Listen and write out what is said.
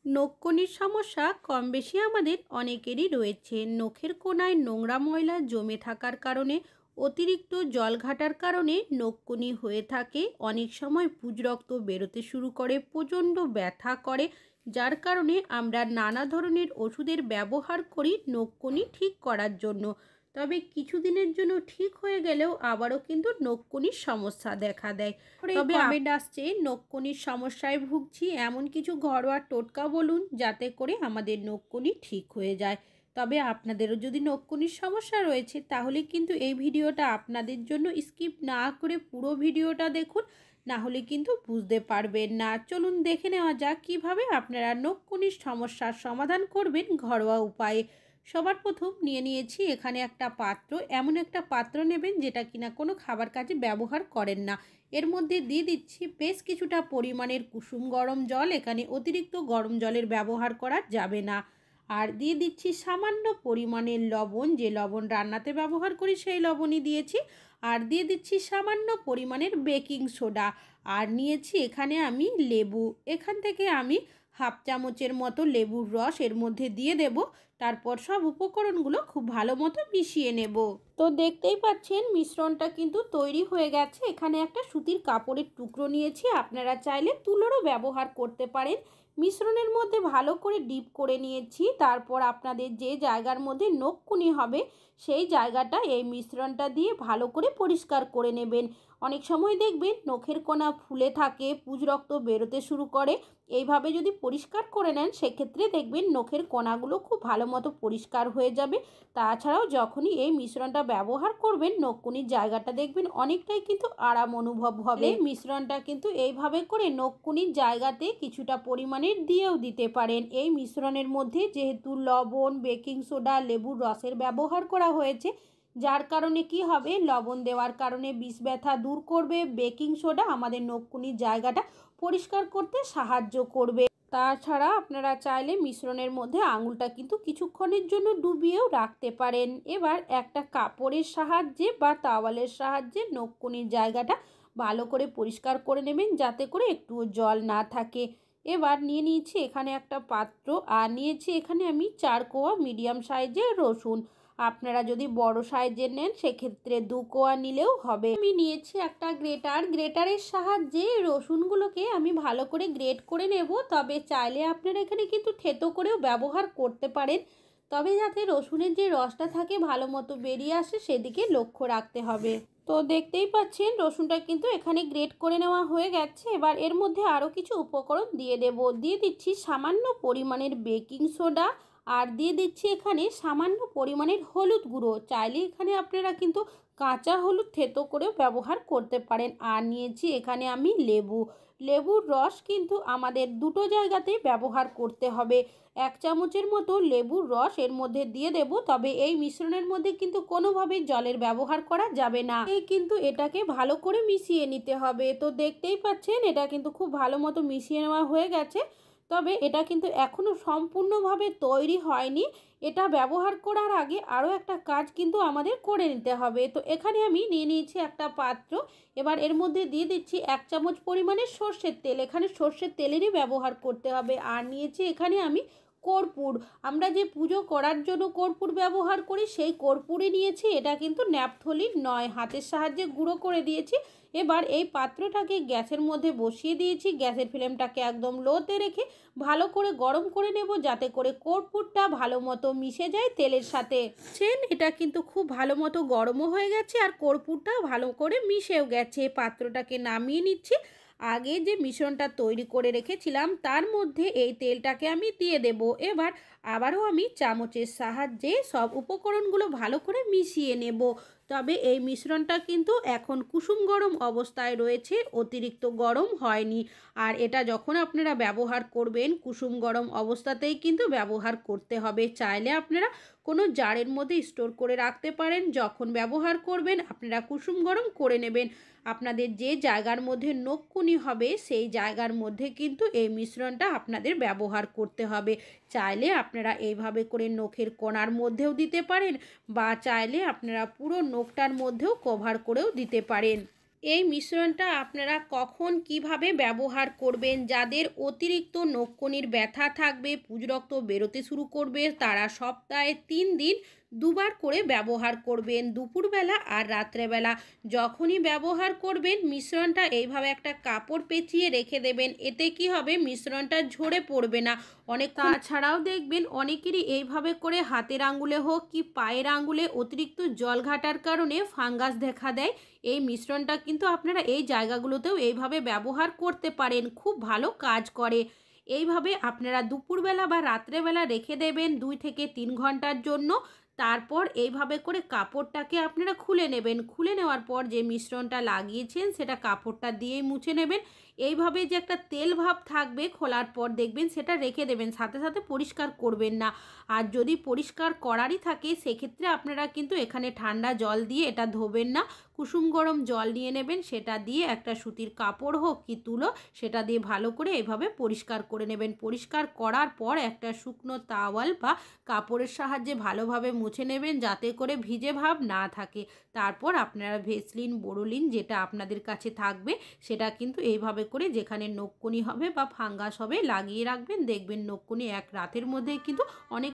নখকনির সমস্যা কম বেশি আমাদের অনেকেরই রয়েছে। নখের কোনায় নোংরা ময়লা জমে থাকার কারণে, অতিরিক্ত জল ঘাটার কারণে নখকনি হয়ে থাকে। অনেক সময় পুজ রক্ত বেরোতে শুরু করে, প্রচণ্ড ব্যথা করে, যার কারণে আমরা নানা ধরনের ওষুধের ব্যবহার করি নখকনি ঠিক করার জন্য। তবে কিছুদিনের জন্য ঠিক হয়ে গেলেও আবারও কিন্তু নখকনির সমস্যা দেখা দেয়। তবে কমেন্ট আসছে নখকনির সমস্যায় ভুগছি, এমন কিছু ঘরোয়া টোটকা বলুন যাতে করে আমাদের নখকনি ঠিক হয়ে যায়। তবে আপনাদেরও যদি নখকনির সমস্যা রয়েছে তাহলে কিন্তু এই ভিডিওটা আপনাদের জন্য স্কিপ না করে পুরো ভিডিওটা দেখুন, না হলে কিন্তু বুঝতে পারবেন না। চলুন দেখে নেওয়া যাক কীভাবে আপনারা নখকনির সমস্যার সমাধান করবেন ঘরোয়া উপায়ে। সবার প্রথম নিয়ে নিয়েছি এখানে একটা পাত্র। এমন একটা পাত্র নেবেন যেটা কিনা কোনো খাবার কাজে ব্যবহার করেন না। এর মধ্যে দিয়ে দিচ্ছি বেশ কিছুটা পরিমাণের কুসুম গরম জল। এখানে অতিরিক্ত গরম জলের ব্যবহার করা যাবে না। আর দিয়ে দিচ্ছি সামান্য পরিমাণের লবণ, যে লবণ রান্নাতে ব্যবহার করি সেই লবণই দিয়েছি। আর দিয়ে দিচ্ছি সামান্য পরিমাণের বেকিং সোডা। আর নিয়েছি এখানে আমি লেবু। এখান থেকে আমি হাফ চামচের মতো লেবুর রস এর মধ্যে দিয়ে দেব। তারপর সব উপকরণগুলো খুব ভালো মতো মিশিয়ে নেব। তো দেখতেই পাচ্ছেন মিশ্রণটা কিন্তু তৈরি হয়ে গেছে। এখানে একটা সুতির কাপড়ের টুকরো নিয়েছি, আপনারা চাইলে তুলোরও ব্যবহার করতে পারেন। মিশ্রণের মধ্যে ভালো করে ডিপ করে নিয়েছি। তারপর আপনাদের যে জায়গার মধ্যে নখকুনি হবে সেই জায়গাটা এই মিশ্রণটা দিয়ে ভালো করে পরিষ্কার করে নেবেন। অনেক সময় দেখবেন নখের কোনা ফুলে থাকে, পুজ রক্ত বেরোতে শুরু করে। এইভাবে যদি পরিষ্কার করে নেন সেক্ষেত্রে দেখবেন নখের কোনাগুলো খুব ভালো মতো পরিষ্কার হয়ে যাবে। তাছাড়াও যখনই এই মিশ্রণটা ব্যবহার করবেন নখকুনির জায়গাটা দেখবেন অনেকটাই কিন্তু আরাম অনুভব হবে। মিশ্রণটা কিন্তু এইভাবে করে নখকুনির জায়গাতে কিছুটা পরিমাণের দিয়েও দিতে পারেন। এই মিশ্রণের মধ্যে যেহেতু লবণ, বেকিং সোডা, লেবুর রসের ব্যবহার করা হয়েছে, যার কারণে কি হবে, লবণ দেওয়ার কারণে বিষ ব্যথা দূর করবে, বেকিং সোডা আমাদের নখকুনির জায়গাটা পরিষ্কার করতে সাহায্য করবে। তাছাড়া আপনারা চাইলে মিশ্রণের মধ্যে আঙুলটা কিন্তু কিছুক্ষণের জন্য ডুবিয়েও রাখতে পারেন। এবার একটা কাপড়ের সাহায্যে বা তাওয়ালের সাহায্যে নখকুনির জায়গাটা ভালো করে পরিষ্কার করে নেবেন যাতে করে একটুও জল না থাকে। এবার নিয়ে নিয়েছি এখানে একটা পাত্র, আর নিয়েছি এখানে আমি 4 কোয়া মিডিয়াম সাইজের রসুন। আপনারা যদি বড় সাইজের নেন সেক্ষেত্রে 2 কোয়া নিলেও হবে। আমি নিয়েছি একটা গ্রেটারের সাহায্যে রসুনগুলোকে আমি ভালো করে গ্রেট করে নেব। তবে চাইলে আপনারা এখানে কিন্তু থেতো করেও ব্যবহার করতে পারেন, তবে যাতে রসুনের যে রসটা থাকে ভালো মতো বেরিয়ে আসে সেদিকে লক্ষ্য রাখতে হবে। তো দেখতেই পাচ্ছেন রসুনটা কিন্তু এখানে গ্রেট করে নেওয়া হয়ে গেছে। এবার এর মধ্যে আরও কিছু উপকরণ দিয়ে দেব। দিয়ে দিচ্ছি সামান্য পরিমাণের বেকিং সোডা, আর দিয়ে দিচ্ছি এখানে সামান্য পরিমাণের হলুদ গুঁড়ো। চাইলে এখানে আপনারা কিন্তু কাঁচা হলুদ থেতো করেও ব্যবহার করতে পারেন। আর নিয়েছি এখানে আমি লেবুর রস কিন্তু আমাদের দুটো জায়গাতেই ব্যবহার করতে হবে। 1 চামচের মতো লেবুর রস এর মধ্যে দিয়ে দেব। তবে এই মিশ্রণের মধ্যে কিন্তু কোনোভাবেই জলের ব্যবহার করা যাবে না। কিন্তু এটাকে ভালো করে মিশিয়ে নিতে হবে। তো দেখতেই পাচ্ছেন এটা কিন্তু খুব ভালো মতো মিশিয়ে নেওয়া হয়ে গেছে। তবে এটা কিন্তু এখনও সম্পূর্ণভাবে তৈরি হয়নি। এটা ব্যবহার করার আগে আরও একটা কাজ কিন্তু আমাদের করে নিতে হবে। তো এখানে আমি নিয়ে নিয়েছি একটা পাত্র। এবার এর মধ্যে দিয়ে দিচ্ছি 1 চামচ পরিমাণের সর্ষের তেল। এখানে সর্ষের তেলেরই ব্যবহার করতে হবে। আর নিয়েছি এখানে আমি কর্পূর। আমরা যে পুজো করার জন্য কর্পূর ব্যবহার করি সেই কর্পূরই নিয়েছি। এটা কিন্তু ন্যাপথলিন নয়, হাতের সাহায্যে গুঁড়ো করে দিয়েছি। এবার এই পাত্রটাকে গ্যাসের মধ্যে বসিয়ে দিয়েছি। গ্যাসের ফ্লেমটাকে একদম লোতে রেখে ভালো করে গরম করে নেব যাতে করে কর্পূরটা ভালো মতো মিশে যায় তেলের সাথে। এটা কিন্তু খুব ভালো মতো গরমও হয়ে গেছে আর কর্পূরটা ভালো করে মিশেও গেছে। পাত্রটাকে নামিয়ে নিচ্ছি। আগে যে মিশ্রণটা তৈরি করে রেখেছিলাম তার মধ্যে এই তেলটাকে আমি দিয়ে দেব। এবার আবারও আমি চামচের সাহায্যে সব উপকরণগুলো ভালো করে মিশিয়ে নেব। তবে এই মিশ্রণটা কিন্তু এখন কুসুম গরম অবস্থায় রয়েছে, অতিরিক্ত গরম হয়নি। আর এটা যখন আপনারা ব্যবহার করবেন কুসুম গরম অবস্থাতেই কিন্তু ব্যবহার করতে হবে। চাইলে আপনারা কোনো জারের মধ্যে স্টোর করে রাখতে পারেন, যখন ব্যবহার করবেন আপনারা কুসুম গরম করে নেবেন। আপনাদের যে জায়গার মধ্যে নখকুনি হবে সেই জায়গার মধ্যে কিন্তু এই মিশ্রণটা আপনাদের ব্যবহার করতে হবে। চাইলে আপনারা এইভাবে করে নখের কোণার মধ্যেও দিতে পারেন, বা চাইলে আপনারা পুরো নখটার মধ্যেও কভার করেও দিতে পারেন। এই মিশ্রণটা আপনারা কখন কিভাবে ব্যবহার করবেন, যাদের অতিরিক্ত নখকনির ব্যথা থাকবে, পুজরক্ত বেরোতে শুরু করবে, তারা সপ্তাহে 3 দিন দুবার করে ব্যবহার করবেন, দুপুরবেলা আর রাত্রেবেলা। যখনই ব্যবহার করবেন মিশ্রণটা এইভাবে একটা কাপড় পেঁচিয়ে রেখে দেবেন। এতে কি হবে, মিশ্রণটা ঝরে পড়বে না। তাছাড়াও দেখবেন অনেকেরই এইভাবে করে হাতের আঙ্গুলে হোক কি পায়ের আঙ্গুলে অতিরিক্ত জল ঘাটার কারণে ফাঙ্গাস দেখা দেয়। এই মিশ্রণটা কিন্তু আপনারা এই জায়গাগুলোতেও এইভাবে ব্যবহার করতে পারেন, খুব ভালো কাজ করে। এইভাবে আপনারা দুপুরবেলা বা রাত্রেবেলা রেখে দেবেন 2 থেকে 3 ঘন্টার জন্য। তারপর এইভাবে করে কাপড়টাকে আপনারা খুলে নেবেন। খুলে নেওয়ার পর যে মিশ্রণটা লাগিয়েছেন সেটা কাপড়টা দিয়েই মুছে নেবেন। এইভাবে যে একটা তেল ভাব থাকবে খোলার পর দেখবেন সেটা রেখে দেবেন, সাথে সাথে পরিষ্কার করবেন না। আর যদি পরিষ্কার করারই থাকে সেক্ষেত্রে আপনারা কিন্তু এখানে ঠান্ডা জল দিয়ে এটা ধোবেন না, কুসুম গরম জল নিয়ে নেবেন, সেটা দিয়ে একটা সুতির কাপড় হোক কি তুলো সেটা দিয়ে ভালো করে এভাবে পরিষ্কার করে নেবেন। পরিষ্কার করার পর একটা শুকনো তাওয়াল বা কাপড়ের সাহায্যে ভালোভাবে মুছে নেবেন, যাতে করে ভিজে ভাব না থাকে। তারপর আপনারা ভেসলিন, বোরোলিন যেটা আপনাদের কাছে থাকবে সেটা কিন্তু এইভাবে করে যেখানে নখকনি হবে বা ফাঙ্গাস হবে লাগিয়ে রাখবেন। দেখবেন নখকনি এক রাতের মধ্যেই কিন্তু অনেক